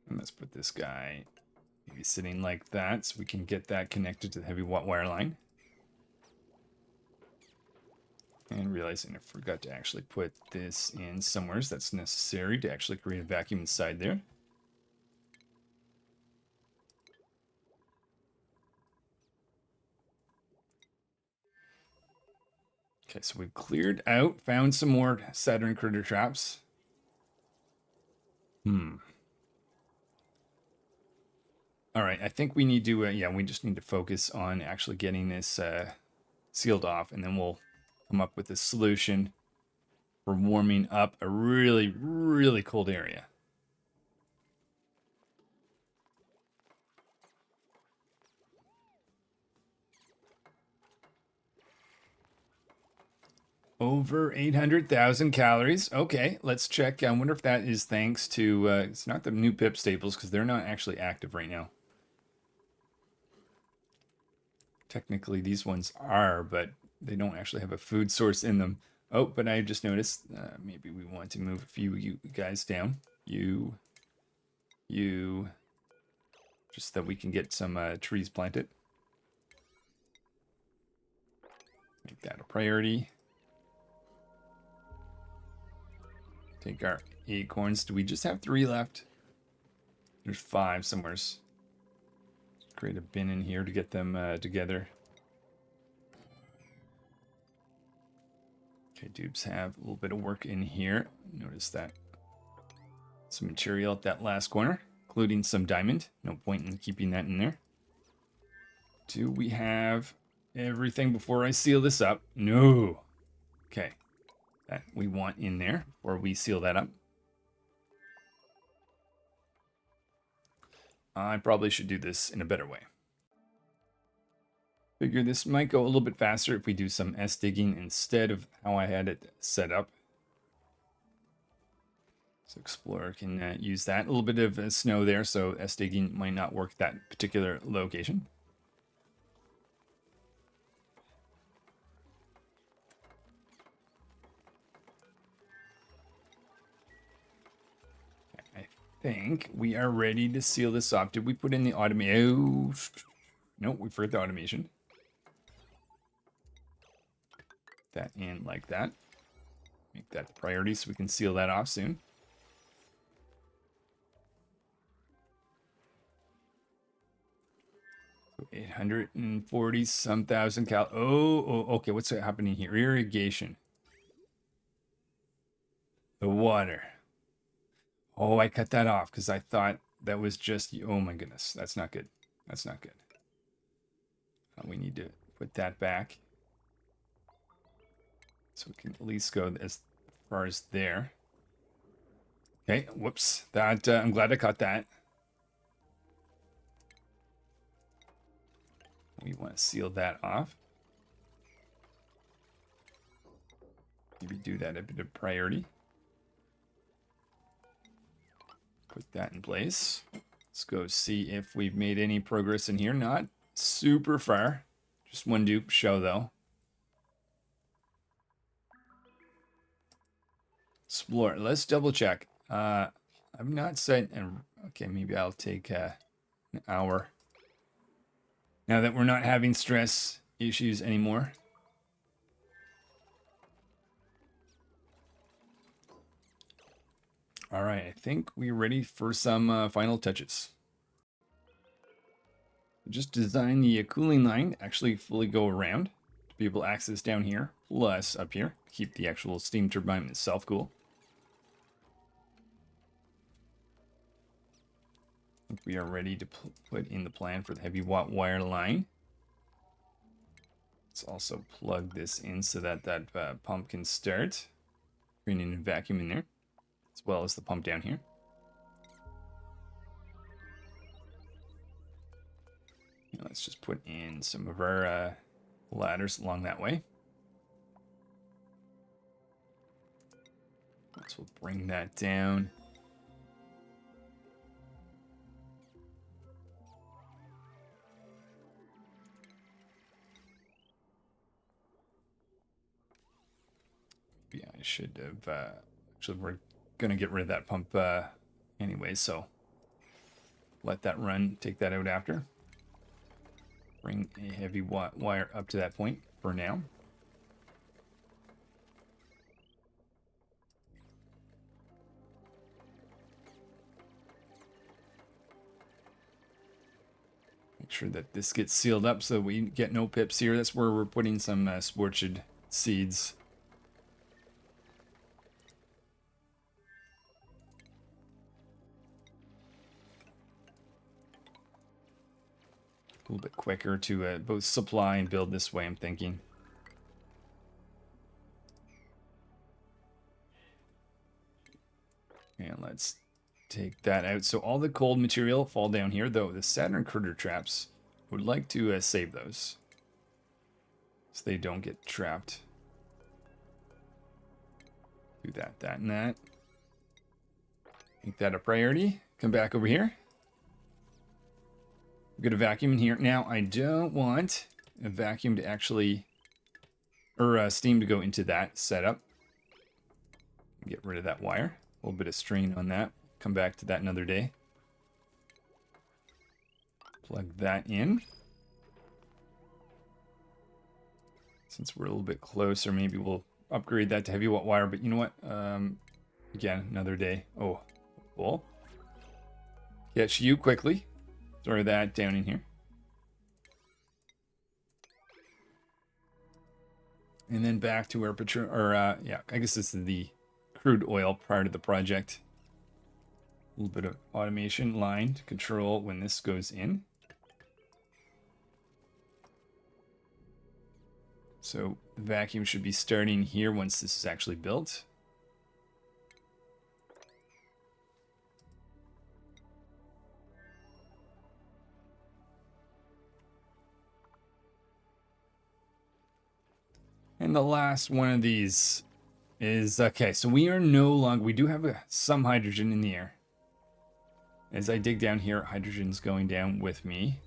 And let's put this guy maybe sitting like that so we can get that connected to the heavy wire line. And realizing I forgot to actually put this in somewhere that's necessary to actually create a vacuum inside there. Okay, so we've cleared out, found some more Saturn critter traps. All right, I think we need to, yeah, we just need to focus on actually getting this sealed off, and then we'll come up with a solution for warming up a really, really cold area. Over 800,000 calories. Okay, let's check. I wonder if that is thanks to, it's not the new Pip Stables because they're not actually active right now. Technically, these ones are, but they don't actually have a food source in them. Oh, but I just noticed maybe we want to move a few you guys down. You, just that we can get some trees planted. Make that a priority. Take our acorns. Do we just have 3 left? There's 5 somewhere. Let's create a bin in here to get them together. Okay, dupes have a little bit of work in here. Notice that some material at that last corner, including some diamond. No point in keeping that in there. Do we have everything before I seal this up? No. Okay. That we want in there before we seal that up. I probably should do this in a better way. Figure this might go a little bit faster if we do some S digging instead of how I had it set up. So Explorer can use that. A little bit of snow there, so S digging might not work that particular location. I think we are ready to seal this off. Did we put in the automation? Oh, no, we forgot the automation. That in like that. Make that the priority so we can seal that off soon. So 840 some thousand cal. Oh, okay. What's happening here? Irrigation. The water. Oh, I cut that off because I thought that was just. Oh my goodness, that's not good. That's not good. We need to put that back so we can at least go as far as there. Okay, whoops. That I'm glad I caught that. We want to seal that off. Maybe do that a bit of priority. Put that in place. Let's go see if we've made any progress in here. Not super far. Just one dupe show though. Explore. Let's double check. I'm not set. And okay, maybe I'll take an hour. Now that we're not having stress issues anymore. All right, I think we're ready for some final touches. Just design the cooling line to actually fully go around to be able to access down here, plus up here, keep the actual steam turbine itself cool. I think we are ready to put in the plan for the heavy wire line. Let's also plug this in so that that pump can start, creating a vacuum in there, as well as the pump down here. Let's just put in some of our ladders along that way. So we'll bring that down. Yeah, I should have. Actually, we're gonna get rid of that pump anyway, so let that run. Take that out after. Bring a heavy wire up to that point for now. Make sure that this gets sealed up so we get no pips here. That's where we're putting some scorched seeds. A little bit quicker to both supply and build this way, I'm thinking. And let's take that out. So all the cold material fall down here, though the Saturn critter traps, would like to save those so they don't get trapped. Do that, that, and that. Make that a priority. Come back over here. Get a vacuum in here. Now, I don't want a vacuum to actually, or steam to go into that setup. Get rid of that wire. A little bit of strain on that. Come back to that another day. Plug that in. Since we're a little bit closer, maybe we'll upgrade that to heavy wire. But you know what? Again, another day. Oh, well. Catch you quickly. Throw that down in here. And then back to our yeah, I guess this is the crude oil part of the project. A little bit of automation line to control when this goes in. So the vacuum should be starting here once this is actually built. And the last one of these is, okay, so we are no longer, we do have some hydrogen in the air. As I dig down here, hydrogen's going down with me.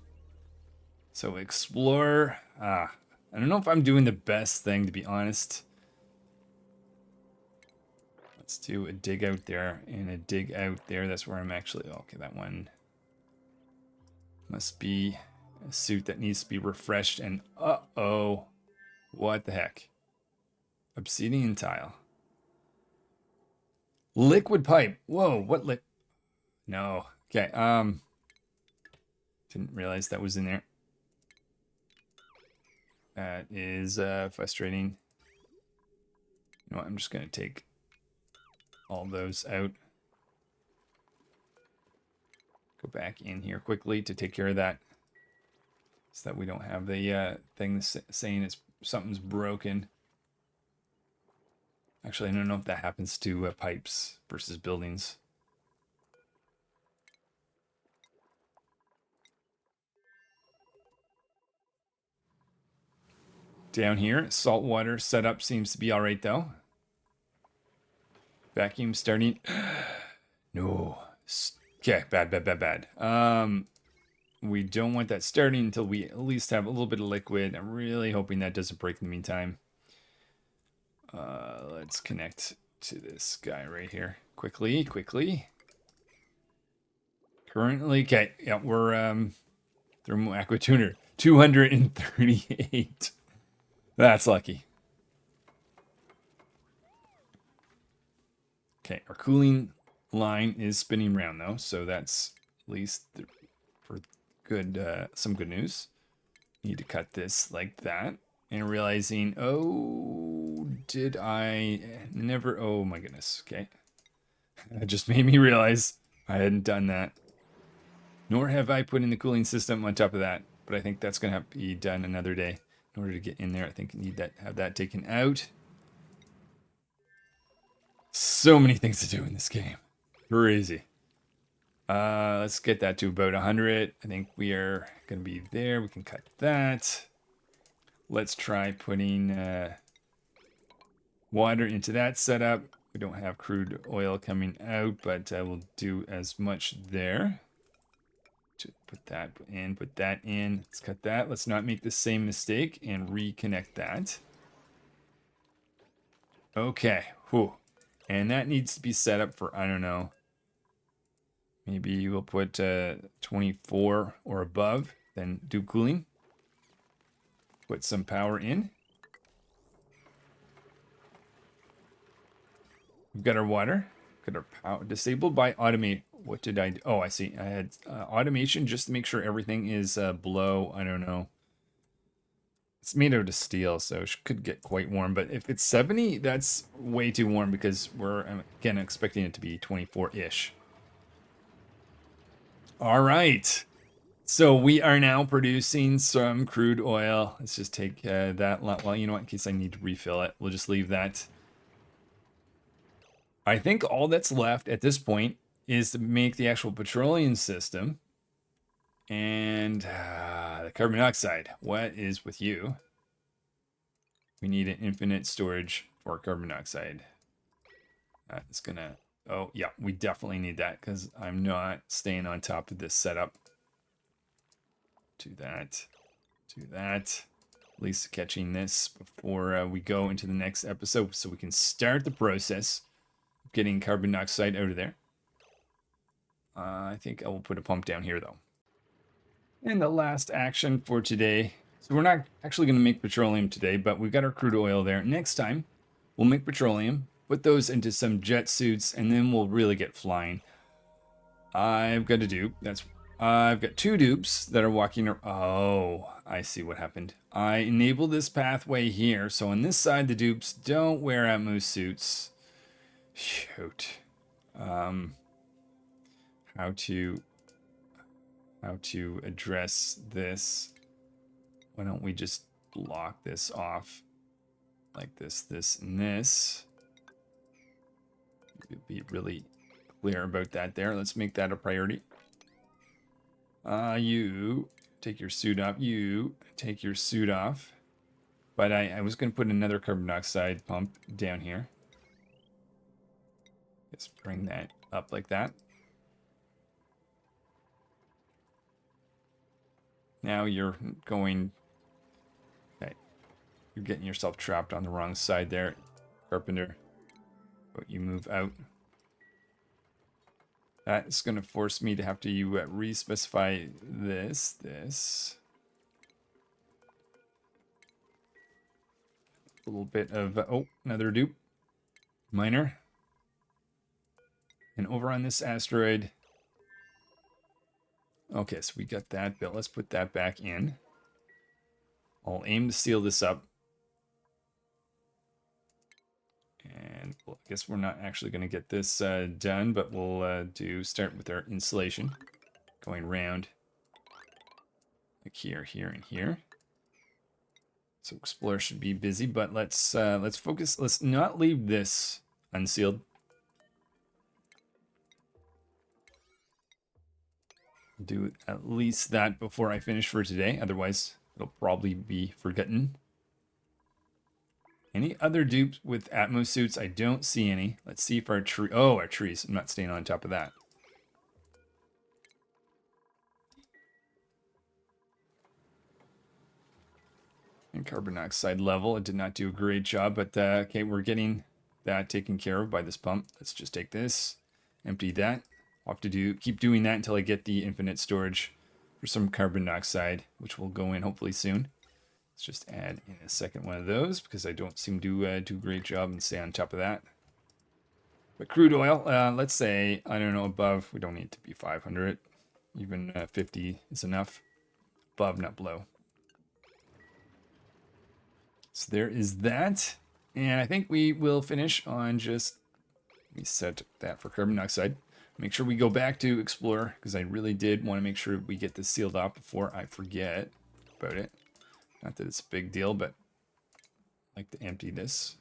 So explore, I don't know if I'm doing the best thing, to be honest. Let's do a dig out there and a dig out there. That's where I'm actually, okay, that one must be a suit that needs to be refreshed. And uh-oh, what the heck? Obsidian tile. Liquid pipe. Whoa, what No. Okay, didn't realize that was in there. That is frustrating. You know what, I'm just gonna take all those out. Go back in here quickly to take care of that, so that we don't have the thing saying something's broken. Actually, I don't know if that happens to pipes versus buildings. Down here, saltwater setup seems to be all right, though. Vacuum starting. No. Okay, bad. We don't want that starting until we at least have a little bit of liquid. I'm really hoping that doesn't break in the meantime. Let's connect to this guy right here. Quickly. Currently, okay, yeah, we're thermal aqua tuner. 238. That's lucky. Okay, our cooling line is spinning around though, so that's at least for good, some good news. Need to cut this like that, and realizing, oh, did I never? Oh my goodness. Okay, that just made me realize I hadn't done that. Nor have I put in the cooling system on top of that, but I think that's gonna have to be done another day. In order to get in there, I think I need that, have that taken out. So many things to do in this game. Crazy. Let's get that to about 100. I think we are going to be there. We can cut that. Let's try putting water into that setup. We don't have crude oil coming out, but we'll do as much there. To put that in, put that in. Let's cut that. Let's not make the same mistake and reconnect that. Okay. Whew. And that needs to be set up for, I don't know, maybe we'll put 24 or above, then do cooling. Put some power in. We've got our water. Got our power disabled by automate. What did I do? Oh, I see. I had automation just to make sure everything is below, I don't know. It's made out of steel, so it could get quite warm. But if it's 70, that's way too warm because we're, again, expecting it to be 24-ish. All right. So we are now producing some crude oil. Let's just take that. Well, you know what? In case I need to refill it, we'll just leave that. I think all that's left at this point is to make the actual petroleum system. And the carbon dioxide. What is with you? We need an infinite storage for carbon dioxide. It's gonna... Oh, yeah, we definitely need that because I'm not staying on top of this setup. Do that. Do that. At least catching this before we go into the next episode so we can start the process of getting carbon dioxide out of there. I think I will put a pump down here, though. And the last action for today. So we're not actually going to make petroleum today, but we've got our crude oil there. Next time, we'll make petroleum, put those into some jet suits, and then we'll really get flying. I've got a dupe. I've got 2 dupes that are walking. Oh, I see what happened. I enabled this pathway here, so on this side, the dupes don't wear Atmos suits. Shoot. How to address this? Why don't we just block this off like this, and this? Be really clear about that there. Let's make that a priority. You take your suit off. You take your suit off. But I was going to put another carbon dioxide pump down here. Just bring that up like that. Now you're going... Okay. You're getting yourself trapped on the wrong side there, Carpenter. But you move out. That's going to force me to have to re-specify this. A little bit of... oh, another dupe. Miner. And over on this asteroid... Okay, so we got that built. Let's put that back in. I'll aim to seal this up. And well, I guess we're not actually going to get this done, but we'll start with our insulation. Going round. Like here, and here. So Explorer should be busy, but let's focus. Let's not leave this unsealed. Do at least that before I finish for today. Otherwise, it'll probably be forgotten. Any other dupes with Atmos suits? I don't see any. Let's see if our tree... Oh, our trees. I'm not staying on top of that. And carbon dioxide level. It did not do a great job, but okay, we're getting that taken care of by this pump. Let's just take this, empty that. I'll have to keep doing that until I get the infinite storage for some carbon dioxide, which will go in hopefully soon. Let's just add in a second one of those because I don't seem to do a great job and stay on top of that. But crude oil, let's say, I don't know, above, we don't need it to be 500. Even 50 is enough. Above, not below. So there is that. And I think we will finish on just, let me set that for carbon dioxide. Make sure we go back to Explorer because I really did want to make sure we get this sealed off before I forget about it. Not that it's a big deal, but I like to empty this.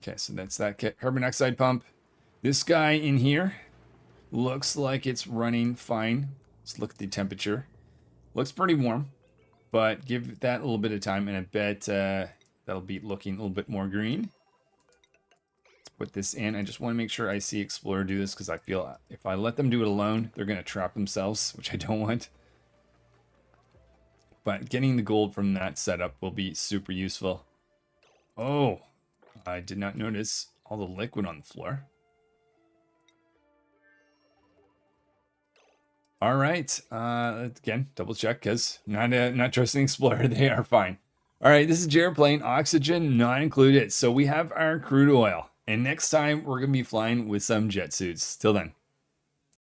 Okay, so that's that carbon dioxide pump. This guy in here looks like it's running fine. Let's look at the temperature. Looks pretty warm, but give that a little bit of time and I bet that'll be looking a little bit more green. Let's put this in. I just want to make sure I see Explorer do this because I feel if I let them do it alone, they're going to trap themselves, which I don't want. But getting the gold from that setup will be super useful. Oh, I did not notice all the liquid on the floor. All right. Again, double check because not trusting Explorer. They are fine. All right. This is Jared playing oxygen not included. So we have our crude oil. And next time we're going to be flying with some jet suits. Till then.